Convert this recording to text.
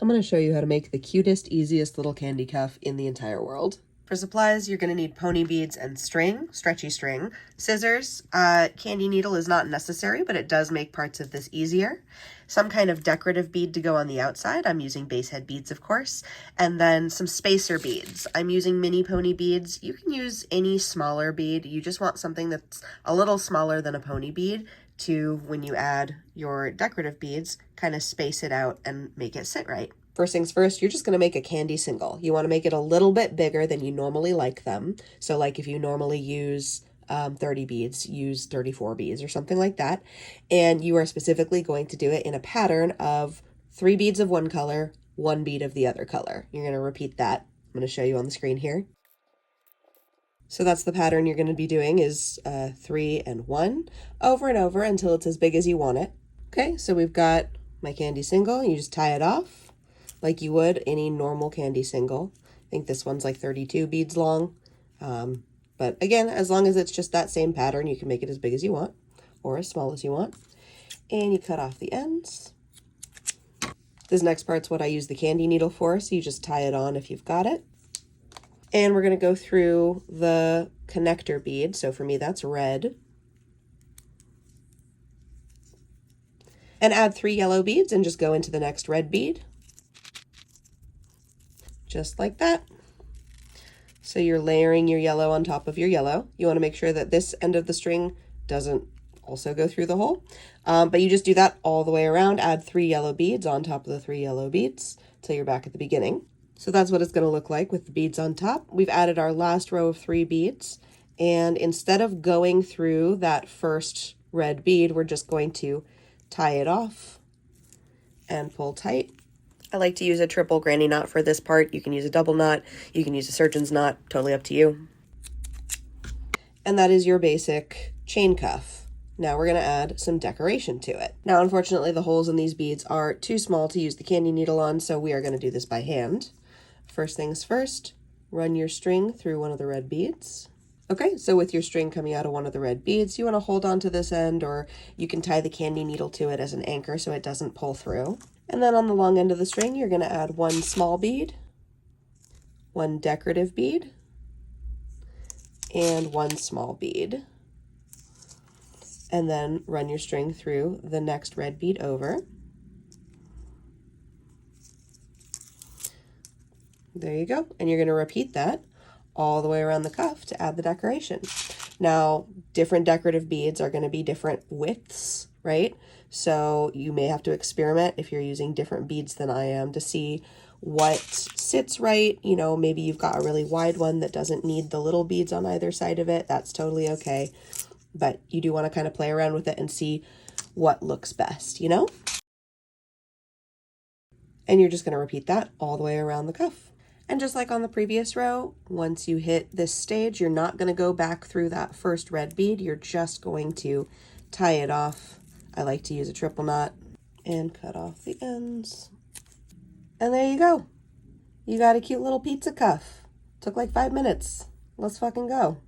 I'm going to show you how to make the cutest, easiest little candy cuff in the entire world. For supplies, you're going to need pony beads and string, stretchy string, scissors. Candy needle is not necessary, but it does make parts of this easier. Some kind of decorative bead to go on the outside. I'm using base head beads, of course. And then some spacer beads. I'm using mini pony beads. You can use any smaller bead. You just want something that's a little smaller than a pony bead to, when you add your decorative beads, kind of space it out and make it sit right. First things first, you're just going to make a candy single. You want to make it a little bit bigger than you normally like them. So like if you normally use 30 beads, use 34 beads or something like that. And you are specifically going to do it in a pattern of 3 beads of one color, 1 bead of the other color. You're going to repeat that. I'm going to show you on the screen here. So that's the pattern you're going to be doing is 3 and 1 over and over until it's as big as you want it. Okay, so we've got my candy single. You just tie it off like you would any normal candy single. I think this one's like 32 beads long. But again, as long as it's just that same pattern, you can make it as big as you want or as small as you want. And you cut off the ends. This next part's what I use the candy needle for, so you just tie it on if you've got it. And we're going to go through the connector bead. So for me, that's red. And add 3 yellow beads and just go into the next red bead. Just like that. So you're layering your yellow on top of your yellow. You want to make sure that this end of the string doesn't also go through the hole. But you just do that all the way around. Add 3 yellow beads on top of the 3 yellow beads till you're back at the beginning. So that's what it's going to look like with the beads on top. We've added our last row of 3 beads. And instead of going through that first red bead, we're just going to tie it off and pull tight. I like to use a triple granny knot for this part. You can use a double knot. You can use a surgeon's knot. Totally up to you. And that is your basic chain cuff. Now we're going to add some decoration to it. Now, unfortunately, the holes in these beads are too small to use the candy needle on, so we are going to do this by hand. First things first, run your string through one of the red beads. Okay, so with your string coming out of one of the red beads, you want to hold on to this end, or you can tie the candy needle to it as an anchor so it doesn't pull through. And then on the long end of the string, you're going to add 1 small bead, 1 decorative bead, and 1 small bead. And then run your string through the next red bead over. There you go. And you're going to repeat that all the way around the cuff to add the decoration. Now, different decorative beads are going to be different widths, right? So you may have to experiment if you're using different beads than I am to see what sits right. You know, maybe you've got a really wide one that doesn't need the little beads on either side of it. That's totally okay. But you do want to kind of play around with it and see what looks best, you know? And you're just going to repeat that all the way around the cuff. And just like on the previous row, once you hit this stage, you're not going to go back through that first red bead. You're just going to tie it off. I like to use a triple knot and cut off the ends. And there you go. You got a cute little pizza cuff. Took like 5 minutes. Let's fucking go.